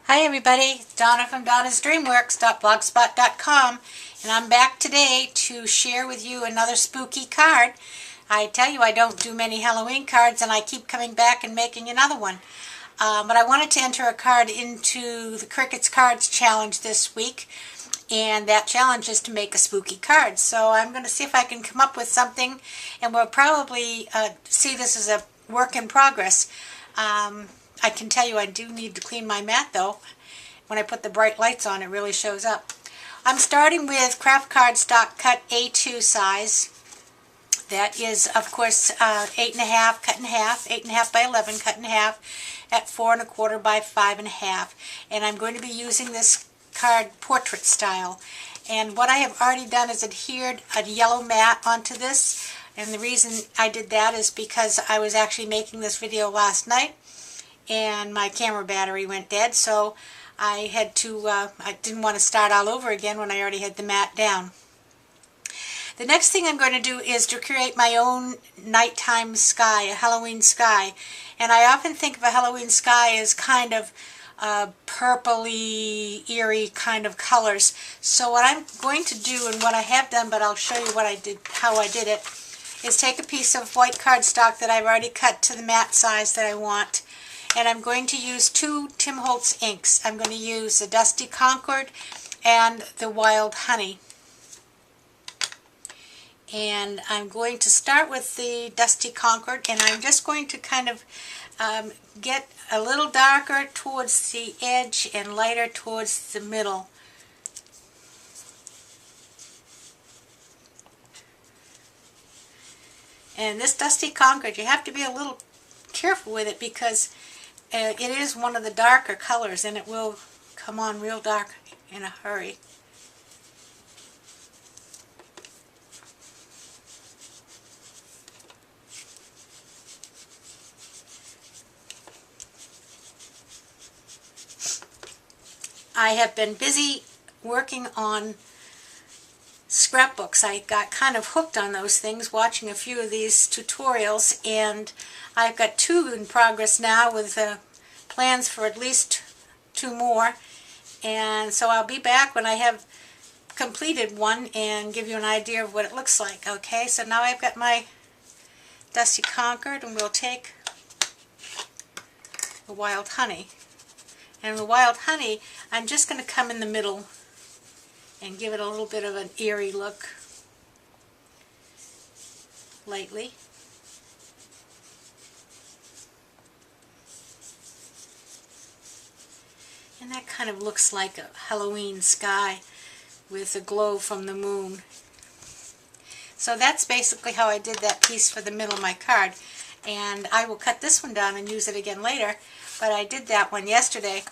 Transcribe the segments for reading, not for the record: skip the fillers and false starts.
Hi everybody, Donna from Donna'sDreamWorks.blogspot.com, and I'm back today to share with you another spooky card. I tell you, I don't do many Halloween cards and I keep coming back and making another one. But I wanted to enter a card into the Crickets Cards Challenge this week, and that challenge is to make a spooky card. So I'm going to see if I can come up with something, and we'll probably see this as a work in progress. I can tell you I do need to clean my mat though. When I put the bright lights on, it really shows up. I'm starting with Craft Card Stock Cut A2 size. That is, of course, 8.5 cut in half, 8.5 by 11 cut in half at 4.25 by 5.5. And I'm going to be using this card portrait style. And what I have already done is adhered a yellow mat onto this. And the reason I did that is because I was actually making this video last night and my camera battery went dead, so I had to, I didn't want to start all over again when I already had the mat down. The next thing I'm going to do is to create my own nighttime sky, a Halloween sky. And I often think of a Halloween sky as kind of purpley, eerie kind of colors. So what I'm going to do, and what I have done, but I'll show you what I did, how I did it, is take a piece of white cardstock that I've already cut to the mat size that I want. And I'm going to use two Tim Holtz inks. I'm going to use the Dusty Concord and the Wild Honey. And I'm going to start with the Dusty Concord, and I'm just going to kind of get a little darker towards the edge and lighter towards the middle. And this Dusty Concord, you have to be a little careful with it because it is one of the darker colors, and it will come on real dark in a hurry. I have been busy working on scrapbooks. I got kind of hooked on those things watching a few of these tutorials, and I've got 2 in progress now with plans for at least 2 more, and so I'll be back when I have completed one and give you an idea of what it looks like. Okay, so now I've got my Dusty Concord, and we'll take the Wild Honey. And the Wild Honey, I'm just going to come in the middle and give it a little bit of an eerie look, lightly. And that kind of looks like a Halloween sky with a glow from the moon. So that's basically how I did that piece for the middle of my card. And I will cut this one down and use it again later, but I did that one yesterday,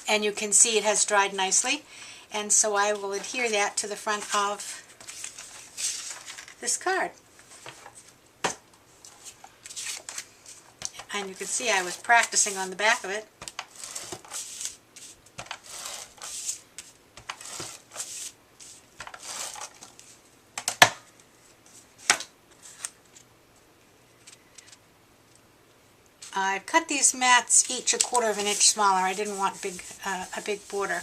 and you can see it has dried nicely. And so I will adhere that to the front of this card. And you can see I was practicing on the back of it. I've cut these mats each 1/4 of an inch smaller. I didn't want a big border.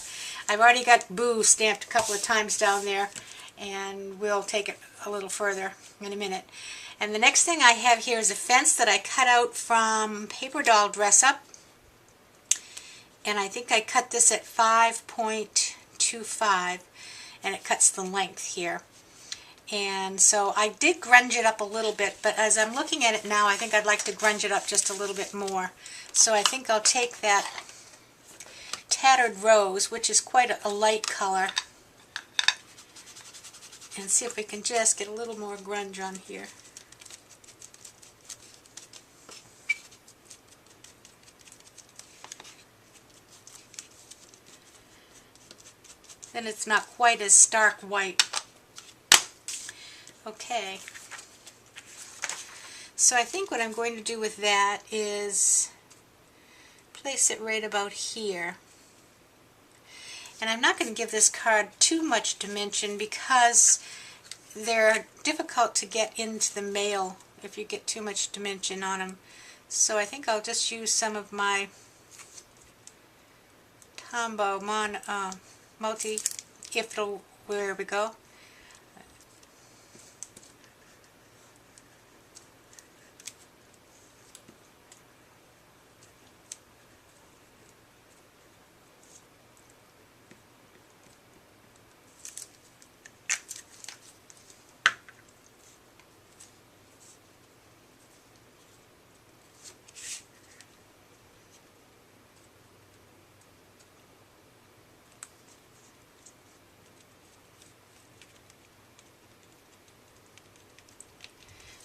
I've already got Boo stamped a couple of times down there, and we'll take it a little further in a minute. And the next thing I have here is a fence that I cut out from Paper Doll Dress Up, and I think I cut this at 5.25, and it cuts the length here. And so I did grunge it up a little bit, but as I'm looking at it now, I think I'd like to grunge it up just a little bit more. So I think I'll take that Tattered Rose, which is quite a light color, and see if we can just get a little more grunge on here. Then it's not quite as stark white. Okay, so I think what I'm going to do with that is place it right about here. And I'm not going to give this card too much dimension because they're difficult to get into the mail if you get too much dimension on them. So I think I'll just use some of my Tombow multi, if it'll, where we go.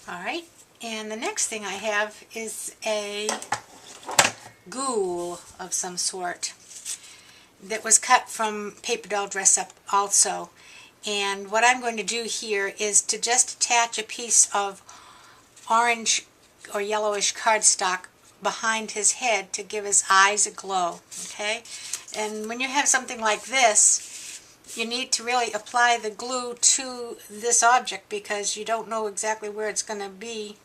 Alright, and the next thing I have is a ghoul of some sort that was cut from Paper Doll Dress Up also. And what I'm going to do here is to just attach a piece of orange or yellowish cardstock behind his head to give his eyes a glow, okay? And when you have something like this, you need to really apply the glue to this object because you don't know exactly where it's going to be,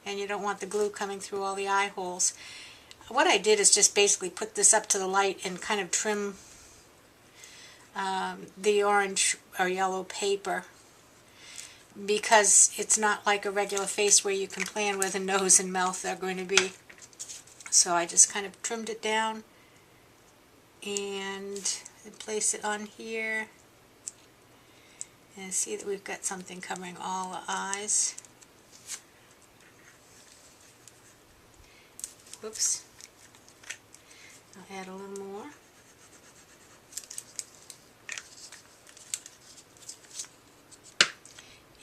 and you don't want the glue coming through all the eye holes. What I did is just basically put this up to the light and kind of trim the orange or yellow paper, because it's not like a regular face where you can plan where the nose and mouth are going to be. So I just kind of trimmed it down and place it on here, and see that we've got something covering all the eyes. Whoops. I'll add a little more.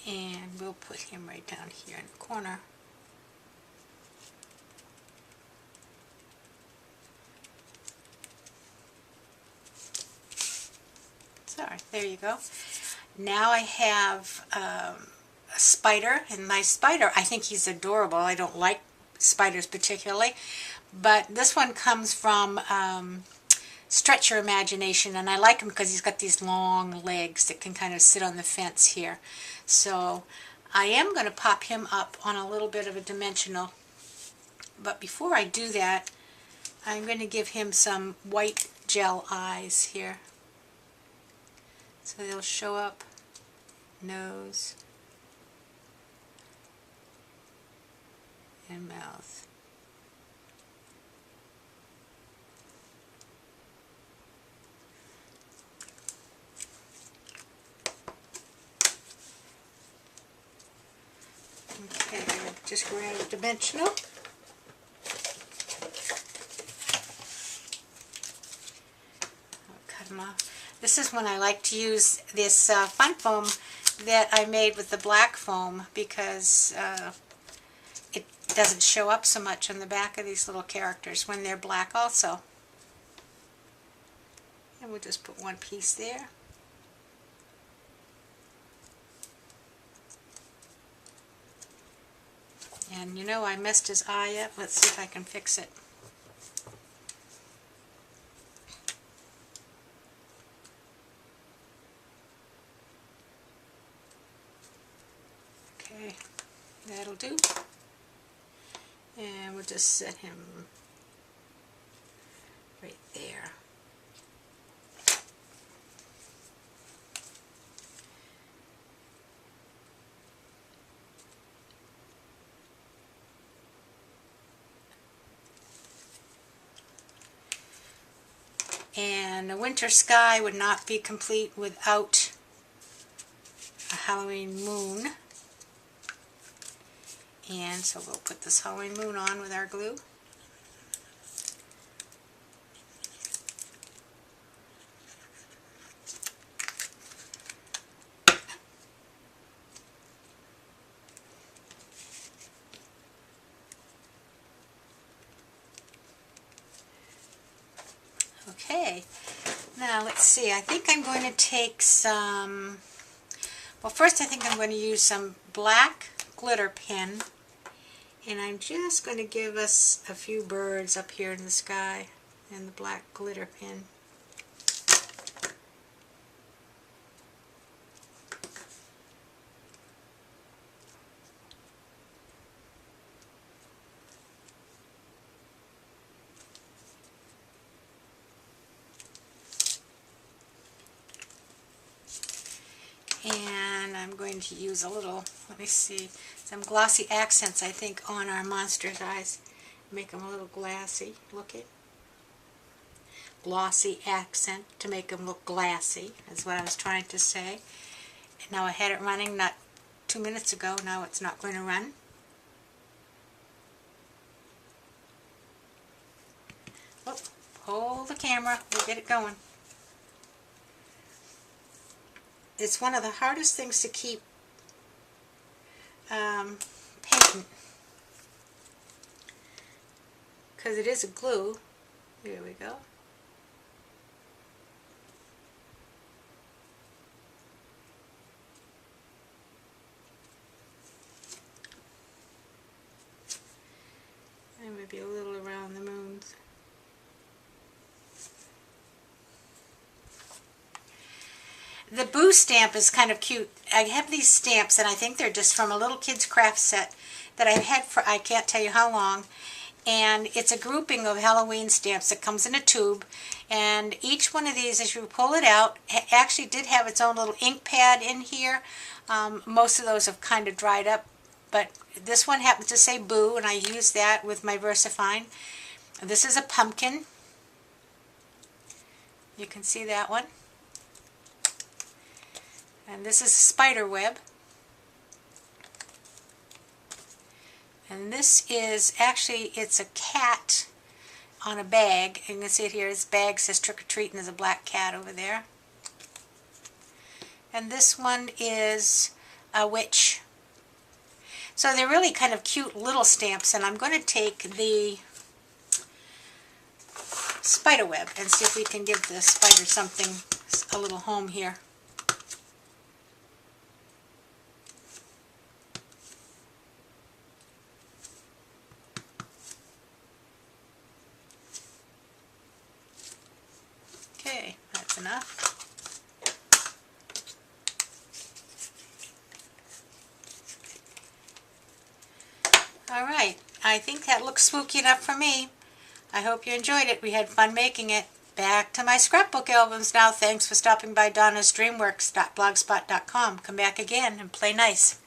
And we'll put him right down here in the corner. Sorry, there you go. Now I have a spider, and my spider, I think he's adorable. I don't like spiders particularly, but this one comes from Stretch Your Imagination, and I like him because he's got these long legs that can kind of sit on the fence here. So I am going to pop him up on a little bit of a dimensional, but before I do that, I'm going to give him some white gel eyes here. So they'll show up, nose, and mouth. Okay, just grab a dimensional. I'll cut them off. This is when I like to use this fun foam that I made with the black foam, because it doesn't show up so much on the back of these little characters when they're black also. And we'll just put one piece there. And you know, I messed his eye up. Let's see if I can fix it. Okay, that'll do. And we'll just set him right there. And a winter sky would not be complete without a Halloween moon. And so we'll put this Halloween moon on with our glue. Okay, now let's see, I think I'm going to take some, well first I think I'm going to use some black glitter pen, and I'm just going to give us a few birds up here in the sky and the black glitter pen. And I'm going to use a little, let me see, some glossy accents, I think, on our monster's eyes. Make them a little glassy looking. Glossy accent to make them look glassy, is what I was trying to say. And now I had it running not 2 minutes ago, now it's not going to run. Oh, hold the camera, we'll get it going. It's one of the hardest things to keep painting, because it is a glue. There we go. And maybe a little around the moons. The Boo stamp is kind of cute. I have these stamps, and I think they're just from a little kid's craft set that I've had for I can't tell you how long. And it's a grouping of Halloween stamps that comes in a tube. And each one of these, as you pull it out, actually did have its own little ink pad in here. Most of those have kind of dried up, but this one happens to say Boo, and I used that with my VersaFine. This is a pumpkin. You can see that one. And this is a spider web. And this is actually, it's a cat on a bag. And you can see it here. This bag says trick or treat, and there's a black cat over there. And this one is a witch. So they're really kind of cute little stamps. And I'm going to take the spider web and see if we can give the spider something, a little home here. Okay, that's enough. Alright, I think that looks spooky enough for me. I hope you enjoyed it. We had fun making it. Back to my scrapbook albums now. Thanks for stopping by Donna'sDreamWorks.blogspot.com. Come back again and play nice.